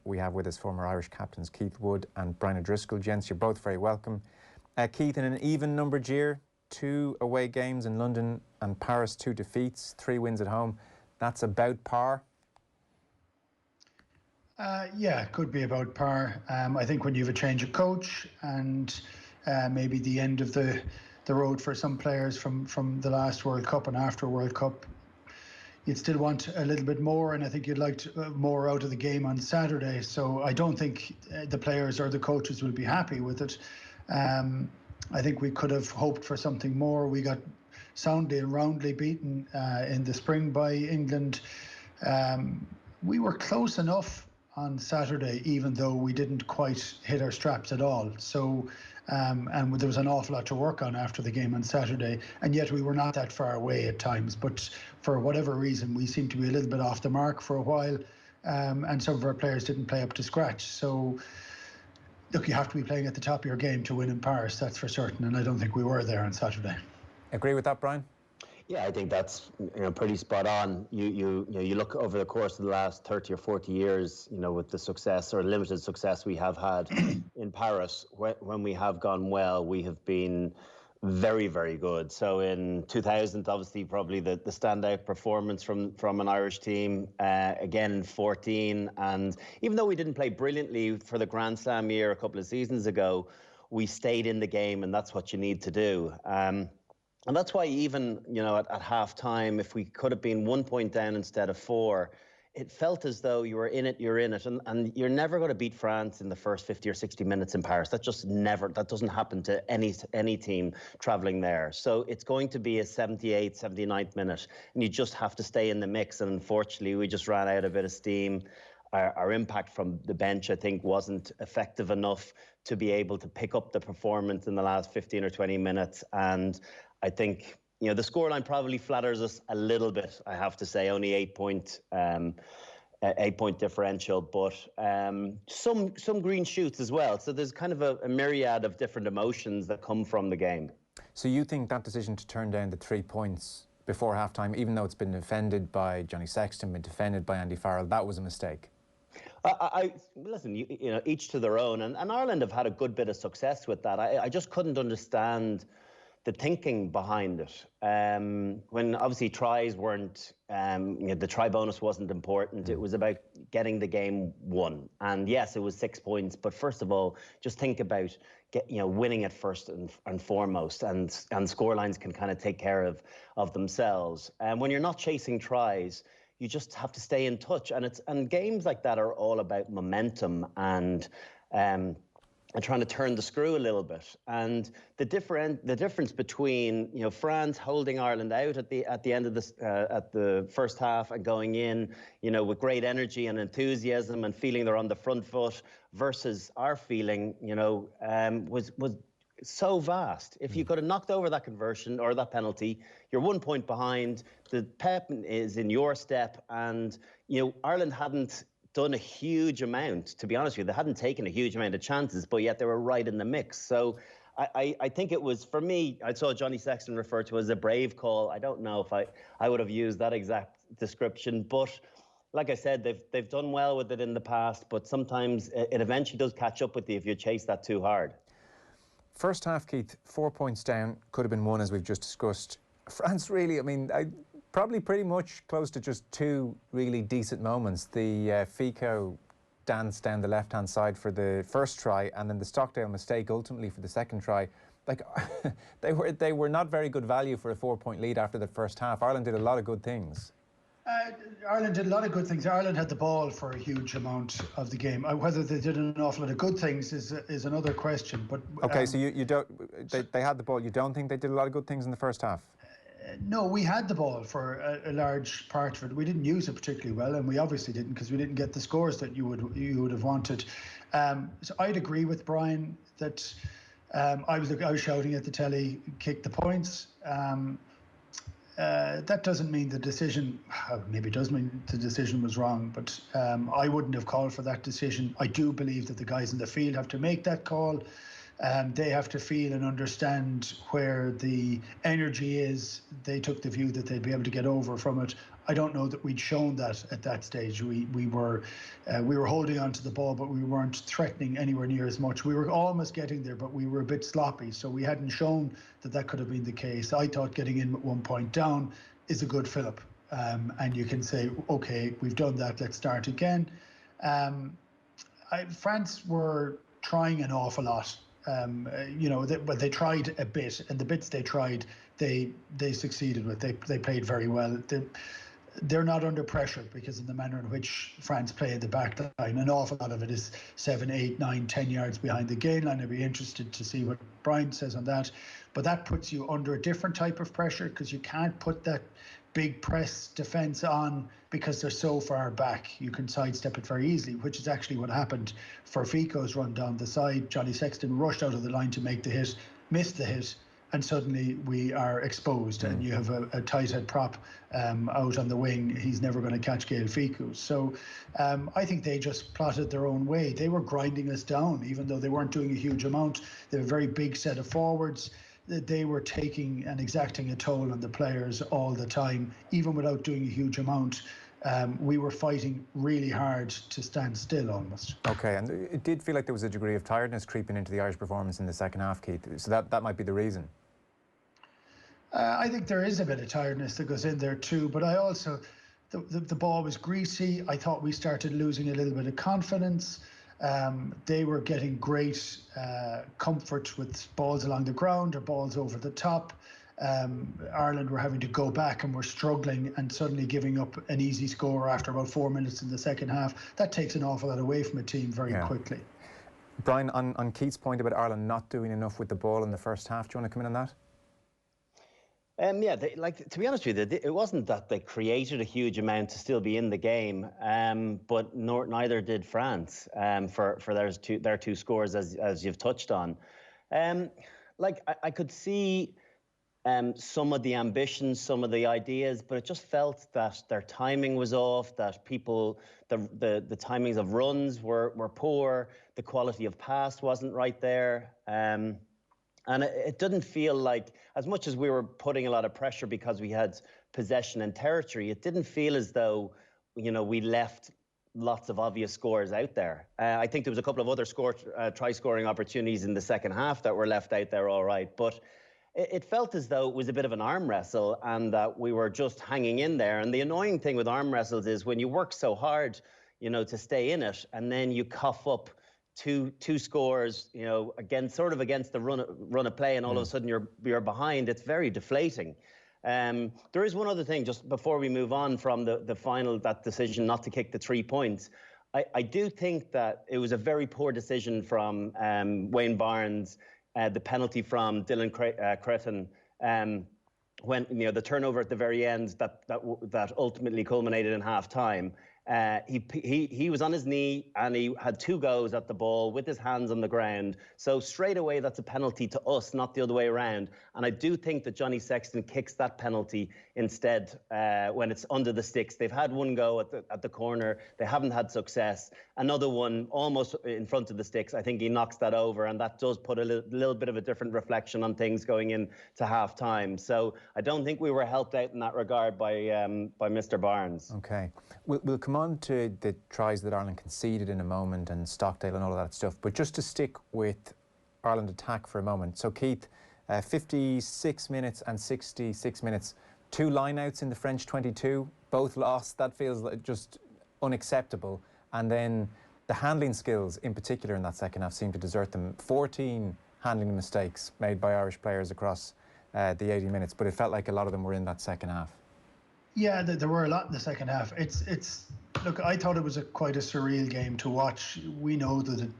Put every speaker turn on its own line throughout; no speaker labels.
we have with us former Irish captains Keith Wood and Brian O'Driscoll. Gents, you're both very welcome. Keith, in an even-numbered year, 2 away games in London and Paris, 2 defeats, 3 wins at home. That's about par?
Yeah, it could be about par. I think when you have a change of coach and maybe the end of the road for some players from the last World Cup and after World Cup, you'd still want a little bit more, and I think you'd like more out of the game on Saturday. So I don't think the players or the coaches will be happy with it. I think we could have hoped for something more. We got soundly and roundly beaten in the spring by England. We were close enough on Saturday, even though we didn't quite hit our straps at all. So, and there was an awful lot to work on after the game on Saturday, and yet we were not that far away at times. But for whatever reason, we seemed to be a little bit off the mark for a while, and some of our players didn't play up to scratch. So, look, you have to be playing at the top of your game to win in Paris, that's for certain, and I don't think we were there on Saturday.
Agree with that, Brian?
Yeah, I think that's pretty spot on. You look over the course of the last 30 or 40 years, with the success or limited success we have had in Paris, when we have gone well, we have been very, very good. So in 2000, obviously, probably the standout performance from an Irish team. Again in 14, and even though we didn't play brilliantly for the Grand Slam year a couple of seasons ago, we stayed in the game, and that's what you need to do. And that's why even, at half-time, if we could have been 1 point down instead of 4, it felt as though you were in it, you're in it. And you're never going to beat France in the first 50 or 60 minutes in Paris. That doesn't happen to any team travelling there. So it's going to be a 78th, 79th minute, and you just have to stay in the mix. And unfortunately, we just ran out a bit of steam. Our impact from the bench, I think, wasn't effective enough to be able to pick up the performance in the last 15 or 20 minutes. And I think, the scoreline probably flatters us a little bit, I have to say, only 8-point differential, but some green shoots as well. So there's kind of a myriad of different emotions that come from the game.
So you think that decision to turn down the 3 points before halftime, even though it's been defended by Johnny Sexton, been defended by Andy Farrell, that was a mistake?
Listen, each to their own, and Ireland have had a good bit of success with that. I just couldn't understand the thinking behind it. When obviously tries weren't, the try bonus wasn't important. It was about getting the game won. And yes, it was 6 points. But first of all, just think about winning it first and foremost. And scorelines can kind of take care of themselves. And when you're not chasing tries, you just have to stay in touch. And games like that are all about momentum and trying to turn the screw a little bit. And the difference between France holding Ireland out at the end of at the first half and going in with great energy and enthusiasm and feeling they're on the front foot versus our feeling was so vast. If you could have knocked over that conversion or that penalty, you're 1 point behind. The pep is in your step, and Ireland hadn't done a huge amount, to be honest with you. They hadn't taken a huge amount of chances, but yet they were right in the mix. So I think it was, for me, I saw Johnny Sexton referred to as a brave call. I don't know if I would have used that exact description, but like I said, they've done well with it in the past, but sometimes it eventually does catch up with you if you chase that too hard.
First half, Keith, 4 points down, could have been 1, as we've just discussed. France really, probably pretty much close to just 2 really decent moments. The Fico dance down the left-hand side for the first try, and then the Stockdale mistake ultimately for the second try. They were not very good value for a 4-point lead after the first half. Ireland did a lot of good things.
Ireland did a lot of good things. Ireland had the ball for a huge amount of the game. Whether they did an awful lot of good things is another question. But
okay, so you don't. They had the ball. You don't think they did a lot of good things in the first half?
No, we had the ball for a large part of it. We didn't use it particularly well, and we obviously didn't, because we didn't get the scores that you would have wanted. So I'd agree with Brian that I was shouting at the telly, kick the points. That doesn't mean the decision, maybe it does mean the decision was wrong, but I wouldn't have called for that decision. I do believe that the guys in the field have to make that call. They have to feel and understand where the energy is. They took the view that they'd be able to get over from it. I don't know that we'd shown that at that stage. We were holding on to the ball, but we weren't threatening anywhere near as much. We were almost getting there, but we were a bit sloppy. So we hadn't shown that could have been the case. I thought getting in at 1 point down is a good fill-up. And you can say, okay, we've done that, let's start again. France were trying an awful lot. But they tried a bit, and the bits they tried, they succeeded with. They played very well. They're not under pressure because of the manner in which France play at the back line. An awful lot of it is 7, 8, 9, 10 yards behind the gain line. I'd be interested to see what Brian says on that. But that puts you under a different type of pressure because you can't put that big press defence on because they're so far back. You can sidestep it very easily, which is actually what happened for Fico's run down the side. Johnny Sexton rushed out of the line to make the hit, missed the hit, and suddenly we are exposed, and you have a tight head prop out on the wing. He's never going to catch Gael Ficou. So I think they just plotted their own way. They were grinding us down, even though they weren't doing a huge amount. They have a very big set of forwards. They were taking and exacting a toll on the players all the time, even without doing a huge amount. We were fighting really hard to stand still almost.
Okay, and it did feel like there was a degree of tiredness creeping into the Irish performance in the second half, Keith. So that might be the reason.
I think there is a bit of tiredness that goes in there too, but I also, the ball was greasy. I thought we started losing a little bit of confidence. They were getting great comfort with balls along the ground or balls over the top. Ireland were having to go back and were struggling and suddenly giving up an easy score after about 4 minutes in the second half. That takes an awful lot away from a team very quickly.
Brian, on Keith's point about Ireland not doing enough with the ball in the first half, do you want to come in on that?
To be honest with you, it wasn't that they created a huge amount to still be in the game, but neither did France for their two scores, as you've touched on. I could see some of the ambitions, some of the ideas, but it just felt that their timing was off, that the timings of runs were poor, the quality of pass wasn't right there. And it didn't feel like, as much as we were putting a lot of pressure because we had possession and territory, it didn't feel as though, we left lots of obvious scores out there. I think there was a couple of other try-scoring opportunities in the second half that were left out there all right. But it felt as though it was a bit of an arm wrestle and that we were just hanging in there. And the annoying thing with arm wrestles is when you work so hard, to stay in it, and then you cough up two scores, against the run of play, and all of a sudden you're behind. It's very deflating. There is one other thing, just before we move on from the final, that decision not to kick the 3 points. I do think that it was a very poor decision from Wayne Barnes, the penalty from Dylan Cretin, when the turnover at the very end that ultimately culminated in half time. He was on his knee and he had 2 goes at the ball with his hands on the ground. So straight away, that's a penalty to us, not the other way around. And I do think that Johnny Sexton kicks that penalty instead when it's under the sticks. They've had 1 go at the corner. They haven't had success. Another one almost in front of the sticks. I think he knocks that over, and that does put a little bit of a different reflection on things going into half time. So I don't think we were helped out in that regard by Mr. Barnes.
Okay. We'll come on to the tries that Ireland conceded in a moment, and Stockdale and all of that stuff, but just to stick with Ireland attack for a moment. So Keith, 56 minutes and 66 minutes, 2 lineouts in the French 22, both lost. That feels like just unacceptable. And then the handling skills in particular in that second half seemed to desert them. 14 handling mistakes made by Irish players across the 80 minutes, but it felt like a lot of them were in that second half.
Yeah, there were a lot in the second half. Look, I thought it was quite a surreal game to watch. We know that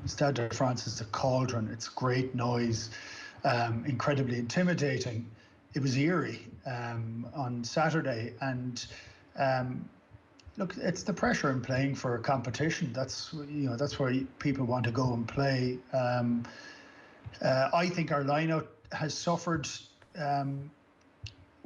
Stade de France is a cauldron. It's great noise, incredibly intimidating. It was eerie on Saturday, and look, it's the pressure in playing for a competition. That's where people want to go and play. I think our lineout has suffered.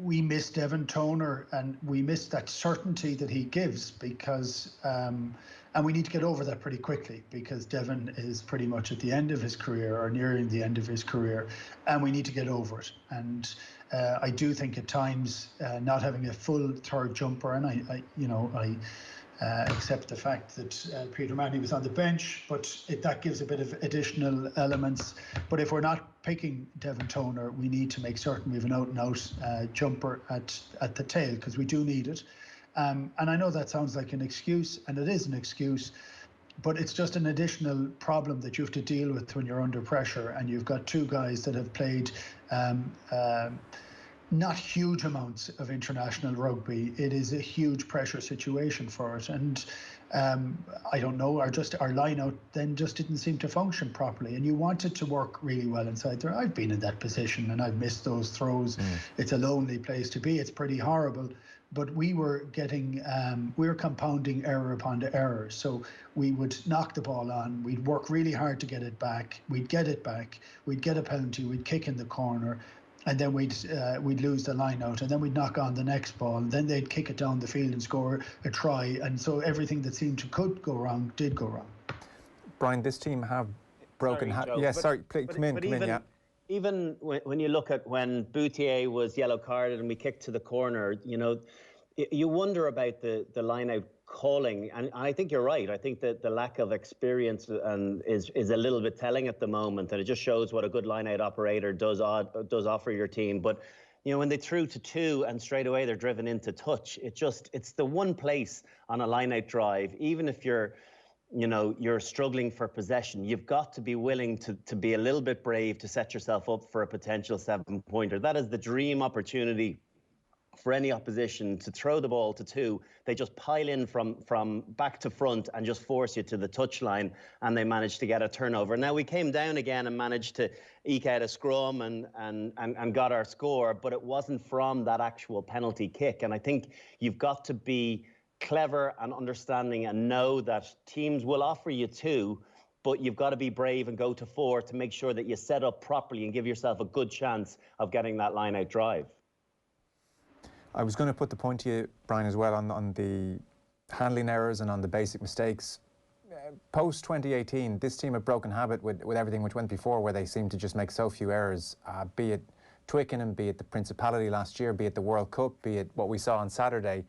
We missed Devon Toner, and we missed that certainty that he gives because, and we need to get over that pretty quickly because Devon is pretty much at the end of his career or nearing the end of his career, and we need to get over it. And I do think at times not having a full third jumper, and I accept the fact that Peter Manny was on the bench, but that gives a bit of additional elements. But if we're not picking Devon Toner, we need to make certain we have an out-and-out jumper at the tail, because we do need it. And I know that sounds like an excuse, and it is an excuse, but it's just an additional problem that you have to deal with when you're under pressure, and you've got two guys that have played not huge amounts of international rugby. It is a huge pressure situation for it, and I don't know, our line-out then just didn't seem to function properly, and you want it to work really well inside there. I've been in that position and I've missed those throws. It's a lonely place to be. It's pretty horrible, but we were getting we were compounding error upon error. So we would knock the ball on, we'd work really hard to get it back, we'd get it back, we'd get a penalty, we'd kick in the corner, and then we'd lose the line out, and then we'd knock on the next ball, and then they'd kick it down the field and score a try, and so everything that seemed to could go wrong did go wrong.
Brian, this team have broken...
Even when you look at when Boutier was yellow carded and we kicked to the corner, you know, you wonder about the line-out calling, and I think you're right. I think that the lack of experience is a little bit telling at the moment, and it just shows what a good line-out operator does offer your team. But you know, when they threw to two and straight away they're driven into touch, it's the one place on a line-out drive, even if you're struggling for possession, you've got to be willing to be a little bit brave to set yourself up for a potential 7-pointer. That is the dream opportunity for any opposition, to throw the ball to two. They just pile in from back to front and just force you to the touchline, and they managed to get a turnover. Now, we came down again and managed to eke out a scrum and got our score, but it wasn't from that actual penalty kick. And I think you've got to be clever and understanding and know that teams will offer you two, but you've got to be brave and go to four to make sure that you set up properly and give yourself a good chance of getting that line-out drive.
I was going to put the point to you, Brian, as well on the handling errors and on the basic mistakes. Post-2018, this team had broken habit with everything which went before, where they seemed to just make so few errors, be it Twickenham, be it the Principality last year, be it the World Cup, be it what we saw on Saturday.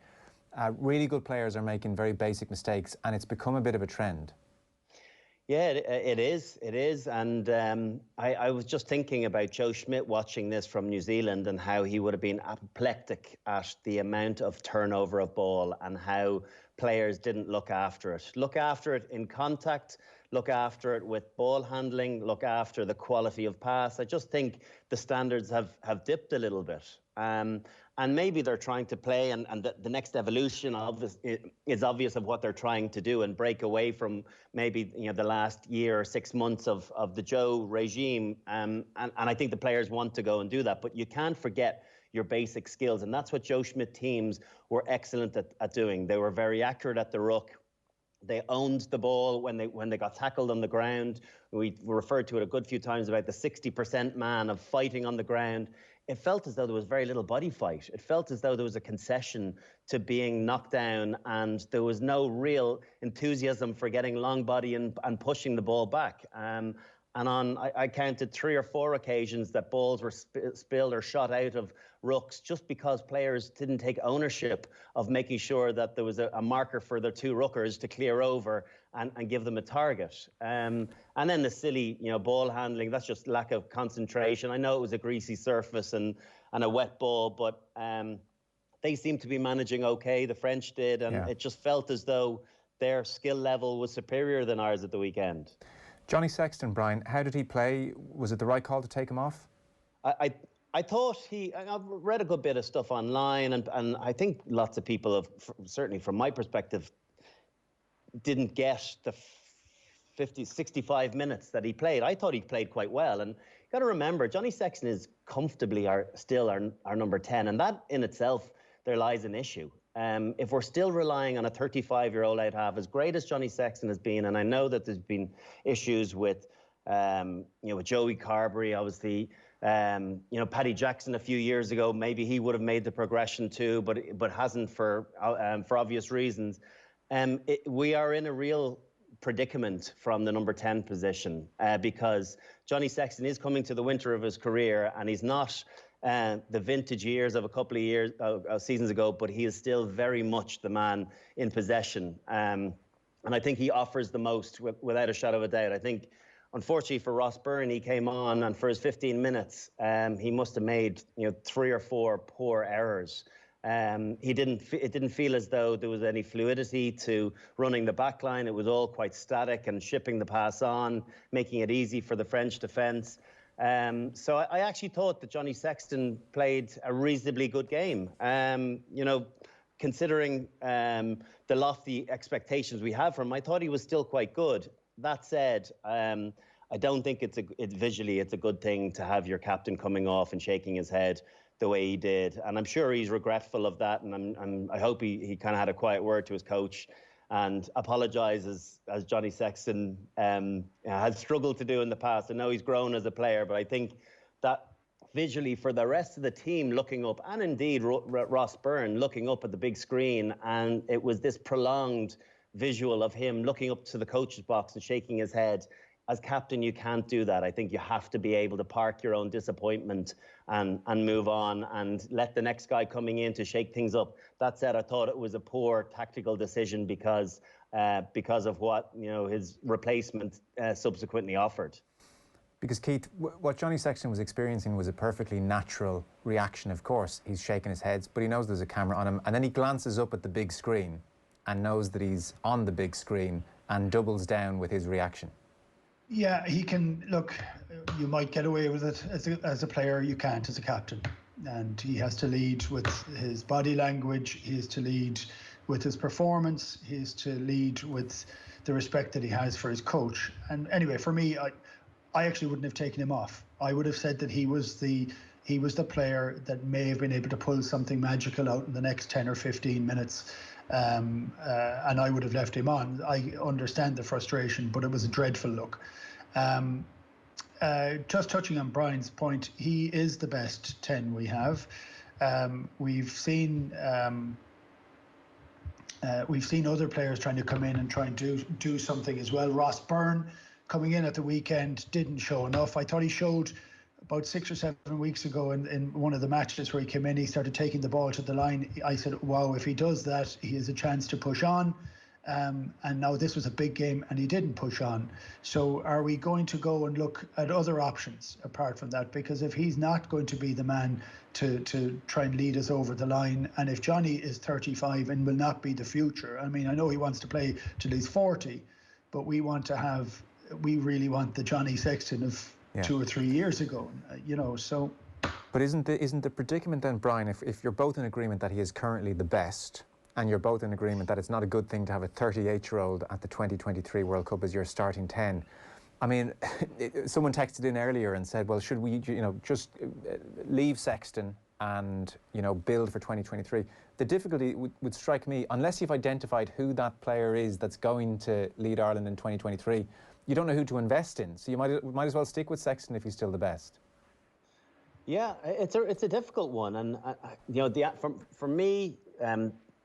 Really good players are making very basic mistakes, and it's become a bit of a trend.
Yeah, it is. And I was just thinking about Joe Schmidt watching this from New Zealand, and how he would have been apoplectic at the amount of turnover of ball and how players didn't look after it. Look after it in contact, look after it with ball handling, look after the quality of pass. I just think the standards have dipped a little bit. And maybe they're trying to play, and the next evolution is obvious of what they're trying to do, and break away from maybe the last year or 6 months of the Joe regime. And I think the players want to go and do that, but you can't forget your basic skills, and that's what Joe Schmidt teams were excellent at doing. They were very accurate at the ruck. They owned the ball when they got tackled on the ground. We referred to it a good few times about the 60% man of fighting on the ground. It felt as though there was very little body fight. It felt as though there was a concession to being knocked down, and there was no real enthusiasm for getting long body and pushing the ball back. And I counted 3 or 4 occasions that balls were spilled or shot out of rucks just because players didn't take ownership of making sure that there was a marker for their 2 ruckers to clear over and give them a target. And then the silly, ball handling, that's just lack of concentration. I know it was a greasy surface and a wet ball, but they seemed to be managing okay, the French did, and It just felt as though their skill level was superior than ours at the weekend.
Johnny Sexton, Brian, how did he play? Was it the right call to take him off?
I thought I've read a good bit of stuff online, and I think lots of people have, certainly from my perspective, didn't get the 65 minutes that he played. I thought he played quite well, and you got to remember, Johnny Sexton is comfortably still our number 10, and that in itself, there lies an issue. If we're still relying on a 35-year-old out half, as great as Johnny Sexton has been, and I know that there's been issues with, with Joey Carberry, obviously, Paddy Jackson a few years ago, maybe he would have made the progression too, but hasn't for obvious reasons. We are in a real predicament from the number 10 position because Johnny Sexton is coming to the winter of his career, and he's not the vintage years of a couple of years seasons ago, but he is still very much the man in possession. And I think he offers the most without a shadow of a doubt. I think, unfortunately for Ross Byrne, he came on and for his 15 minutes, he must have made 3 or 4 poor errors. It didn't feel as though there was any fluidity to running the back line. It was all quite static and shipping the pass on, making it easy for the French defence. So I actually thought that Johnny Sexton played a reasonably good game. Considering the lofty expectations we have from him, I thought he was still quite good. That said, I don't think visually it's a good thing to have your captain coming off and shaking his head the way he did. And I'm sure he's regretful of that. And I hope he kind of had a quiet word to his coach and apologises, as Johnny Sexton has struggled to do in the past. I know he's grown as a player, but I think that visually for the rest of the team looking up, and indeed Ross Byrne looking up at the big screen, and it was this prolonged visual of him looking up to the coach's box and shaking his head. As captain, you can't do that. I think you have to be able to park your own disappointment and move on and let the next guy coming in to shake things up. That said, I thought it was a poor tactical decision because of what his replacement subsequently offered.
Because, Keith, what Johnny Sexton was experiencing was a perfectly natural reaction, of course. He's shaking his head, but he knows there's a camera on him, and then he glances up at the big screen and knows that he's on the big screen and doubles down with his reaction.
Yeah, he can. Look, you might get away with it as a player. You can't as a captain. And he has to lead with his body language. He has to lead with his performance. He has to lead with the respect that he has for his coach. And anyway, for me, I actually wouldn't have taken him off. I would have said that he was the player that may have been able to pull something magical out in the next 10 or 15 minutes. And I would have left him on. I understand the frustration, but it was a dreadful look. Just touching on Brian's point, he is the best 10 we have. We've seen other players trying to come in and try and do something as well. Ross Byrne coming in at the weekend didn't show enough. I thought he showed about 6 or 7 weeks ago in one of the matches where he came in, he started taking the ball to the line. I said, wow, if he does that, he has a chance to push on. And now this was a big game and he didn't push on. So are we going to go and look at other options apart from that? Because if he's not going to be the man to try and lead us over the line, and if Johnny is 35 and will not be the future, I mean, I know he wants to play till he's 40, but we really want the Johnny Sexton of 2 or 3 years ago, so.
But isn't the predicament then, Brian, if you're both in agreement that he is currently the best, and you're both in agreement that it's not a good thing to have a 38-year-old at the 2023 World Cup as your starting 10, I mean, someone texted in earlier and said, well, should we, just leave Sexton and, build for 2023? The difficulty would strike me, unless you've identified who that player is that's going to lead Ireland in 2023, you don't know who to invest in. So you might as well stick with Sexton if he's still the best.
Yeah, it's a difficult one, and for me,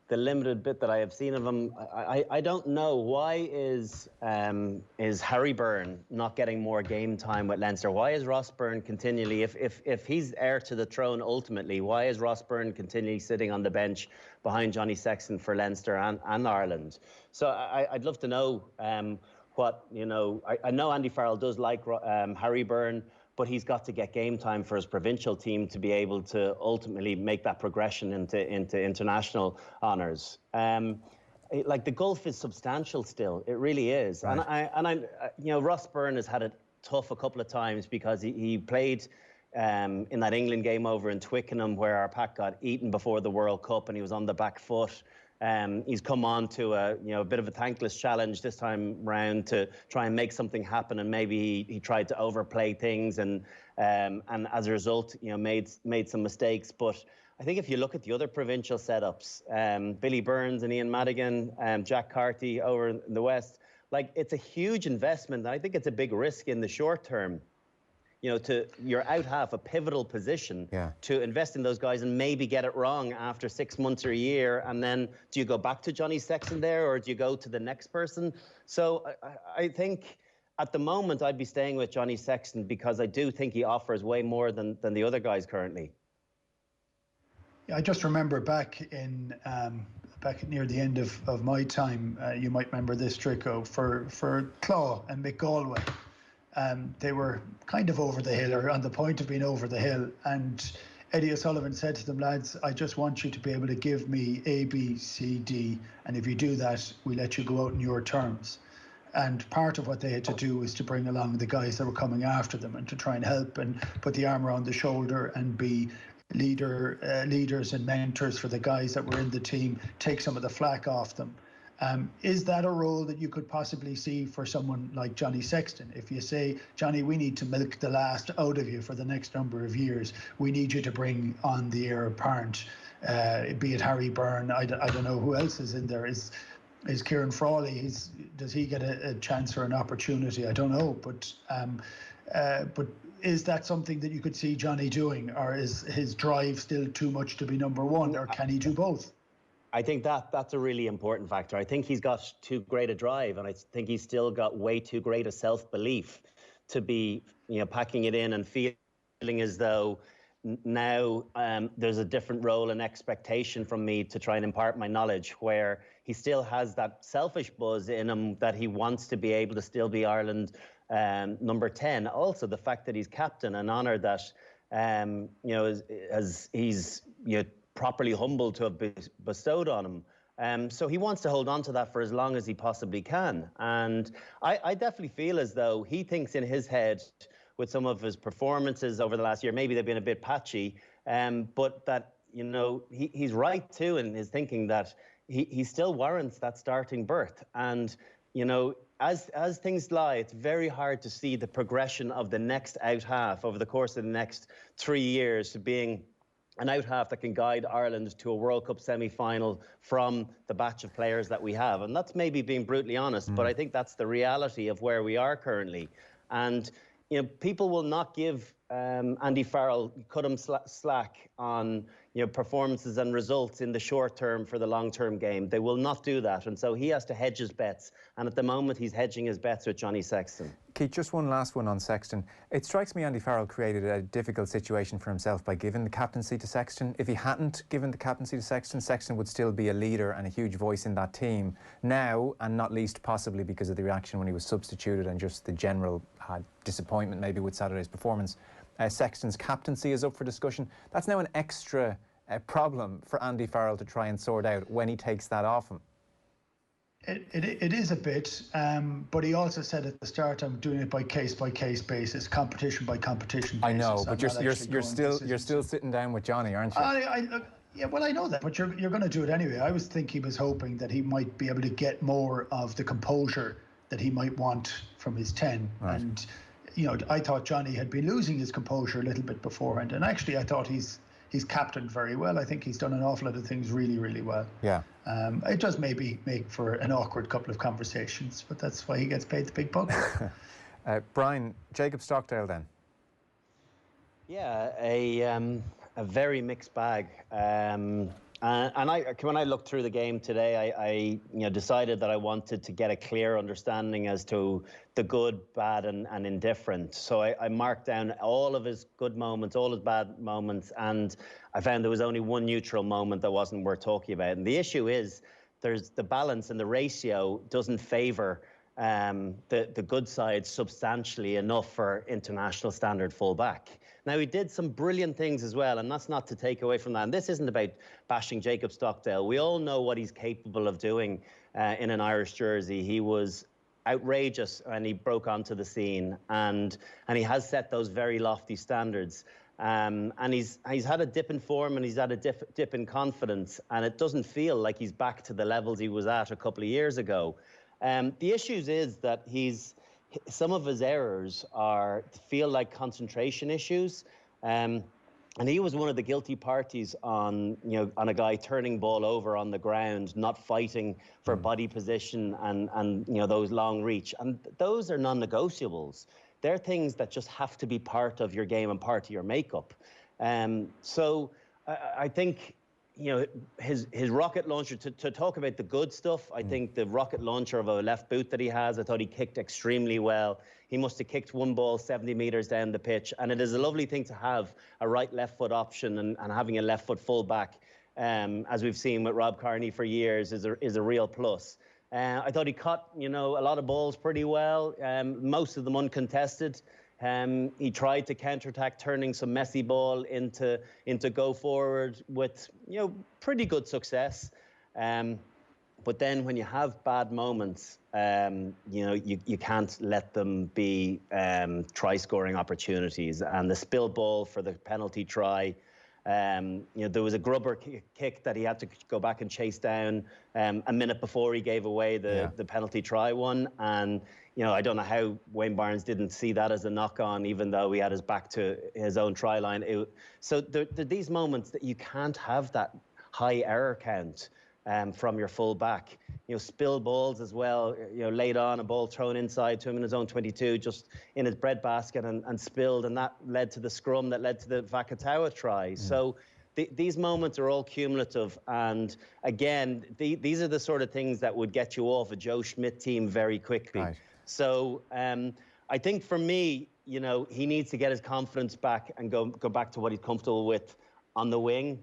the limited bit that I have seen of him, I don't know why is Harry Byrne not getting more game time with Leinster? Why is Ross Byrne continually, if he's heir to the throne ultimately, why is Ross Byrne continually sitting on the bench behind Johnny Sexton for Leinster and Ireland? So I'd love to know I know Andy Farrell does like Harry Byrne, but he's got to get game time for his provincial team to be able to ultimately make that progression into international honours. The gulf is substantial still. It really is. Right. And Ross Byrne has had it tough a couple of times because he played in that England game over in Twickenham where our pack got eaten before the World Cup and he was on the back foot. He's come on to a bit of a thankless challenge this time round to try and make something happen, and maybe he tried to overplay things and as a result, made some mistakes. But I think if you look at the other provincial setups, Billy Burns and Ian Madigan, Jack Carty over in the West, it's a huge investment. And I think it's a big risk in the short term. You're out half a pivotal position to invest in those guys and maybe get it wrong after 6 months or a year. And then do you go back to Johnny Sexton there or do you go to the next person? So I think at the moment I'd be staying with Johnny Sexton because I do think he offers way more than the other guys currently.
I just remember back near the end of my time, you might remember this, Trico, for Claw and Mick Galway. They were kind of over the hill, or on the point of being over the hill, and Eddie O'Sullivan said to them, lads, I just want you to be able to give me A, B, C, D, and if you do that, we let you go out on your terms. And part of what they had to do was to bring along the guys that were coming after them and to try and help and put the arm around the shoulder and be leaders and mentors for the guys that were in the team, take some of the flack off them. Is that a role that you could possibly see for someone like Johnny Sexton? If you say, Johnny, we need to milk the last out of you for the next number of years, we need you to bring on the heir apparent, be it Harry Byrne, I don't know who else is in there. Is Kieran Frawley, does he get a chance or an opportunity? I don't know, but is that something that you could see Johnny doing, or is his drive still too much to be number one, or can he do both?
I think that's a really important factor. I think he's got too great a drive, and I think he's still got way too great a self-belief to be, packing it in and feeling as though now there's a different role and expectation from me to try and impart my knowledge, where he still has that selfish buzz in him that he wants to be able to still be Ireland number 10. Also, the fact that he's captain, an honour that, as he's properly humbled to have bestowed on him. So he wants to hold on to that for as long as he possibly can. And I definitely feel as though he thinks in his head, with some of his performances over the last year, maybe they've been a bit patchy, but that, he's right too in his thinking that he still warrants that starting berth. And, as things lie, it's very hard to see the progression of the next out half over the course of the next 3 years to being an out half that can guide Ireland to a World Cup semi-final from the batch of players that we have. And that's maybe being brutally honest, but I think that's the reality of where we are currently. And, people will not give Andy Farrell, cut him slack on, performances and results in the short term for the long-term game. They will not do that. And so he has to hedge his bets. And at the moment, he's hedging his bets with Johnny Sexton.
Keith, just one last one on Sexton. It strikes me Andy Farrell created a difficult situation for himself by giving the captaincy to Sexton. If he hadn't given the captaincy to Sexton, Sexton would still be a leader and a huge voice in that team now, and not least possibly because of the reaction when he was substituted and just the general disappointment maybe with Saturday's performance. Sexton's captaincy is up for discussion. That's now an extra problem for Andy Farrell to try and sort out when he takes that off him.
It is a bit, but he also said at the start, I'm doing it by case basis, competition by competition basis.
I know, but you're still sitting down with Johnny, aren't you?
Yeah, well, I know that, but you're going to do it anyway. I think he was hoping that he might be able to get more of the composure that he might want from his 10. Right. And I thought Johnny had been losing his composure a little bit beforehand, and actually I thought he's captained very well. I think he's done an awful lot of things really, really well. Yeah. It does maybe make for an awkward couple of conversations, but that's why he gets paid the big bucks.
Brian, Jacob Stockdale then?
Yeah, a very mixed bag. And when I looked through the game today, I decided that I wanted to get a clear understanding as to the good, bad, and indifferent. So I marked down all of his good moments, all his bad moments, and I found there was only one neutral moment that wasn't worth talking about. And the issue is there's the balance and the ratio doesn't favour the good side substantially enough for international standard fullback. Now, he did some brilliant things as well, and that's not to take away from that. And this isn't about bashing Jacob Stockdale. We all know what he's capable of doing in an Irish jersey. He was outrageous and he broke onto the scene, and he has set those very lofty standards. And he's had a dip in form and he's had a dip in confidence, and it doesn't feel like he's back to the levels he was at a couple of years ago. The issues is that some of his errors feel like concentration issues, and he was one of the guilty parties on a guy turning ball over on the ground, not fighting for body position and those long reach, and those are non-negotiables. They're things that just have to be part of your game and part of your makeup. So I think his rocket launcher, to talk about the good stuff, I think the rocket launcher of a left boot that he has, I thought he kicked extremely well. He must have kicked one ball 70 metres down the pitch. And it is a lovely thing to have a right left foot option, and having a left foot full back, as we've seen with Rob Kearney for years, is a real plus. I thought he caught, a lot of balls pretty well, most of them uncontested. He tried to counterattack, turning some messy ball into go forward with, pretty good success. But then when you have bad moments, you can't let them be try-scoring opportunities. And the spill ball for the penalty try, there was a grubber kick that he had to go back and chase down a minute before he gave away the penalty try one. And, I don't know how Wayne Barnes didn't see that as a knock-on, even though he had his back to his own try line. So there are these moments that you can't have that high error count from your full back. Spill balls as well, laid on, a ball thrown inside to him in his own 22, just in his breadbasket and spilled, and that led to the scrum that led to the Vakatawa try. So these moments are all cumulative, and again, these are the sort of things that would get you off a Joe Schmidt team very quickly. Right. So I think for me, he needs to get his confidence back and go back to what he's comfortable with on the wing.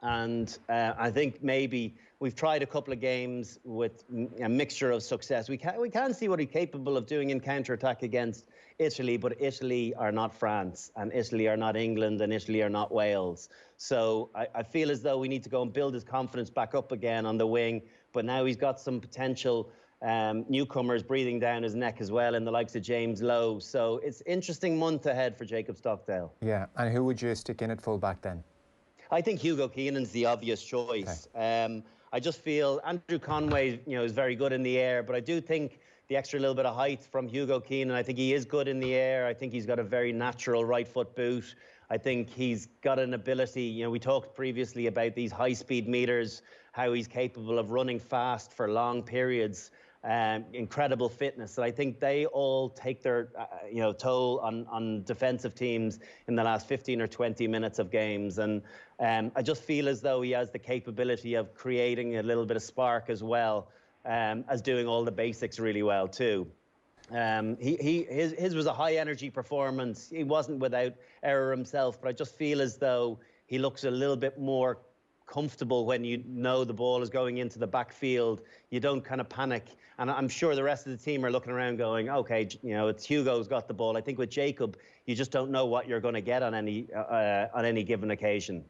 And I think maybe we've tried a couple of games with a mixture of success. We can see what he's capable of doing in counter-attack against Italy, but Italy are not France, and Italy are not England, and Italy are not Wales. So I feel as though we need to go and build his confidence back up again on the wing. But now he's got some potential newcomers breathing down his neck as well, in the likes of James Lowe. So it's interesting month ahead for Jacob Stockdale.
Yeah, and who would you stick in at full back then?
I think Hugo Keenan's the obvious choice. Okay. I just feel Andrew Conway, is very good in the air, but I do think the extra little bit of height from Hugo Keenan, I think he is good in the air. I think he's got a very natural right foot boot. I think he's got an ability, we talked previously about these high-speed meters, how he's capable of running fast for long periods. Incredible fitness, and I think they all take their toll on defensive teams in the last 15 or 20 minutes of games. And I just feel as though he has the capability of creating a little bit of spark as well as doing all the basics really well too. His was a high energy performance. He wasn't without error himself, but I just feel as though he looks a little bit more comfortable when the ball is going into the backfield. You don't kind of panic. And I'm sure the rest of the team are looking around going, okay, it's Hugo's got the ball. I think with Jacob, you just don't know what you're going to get on any given occasion.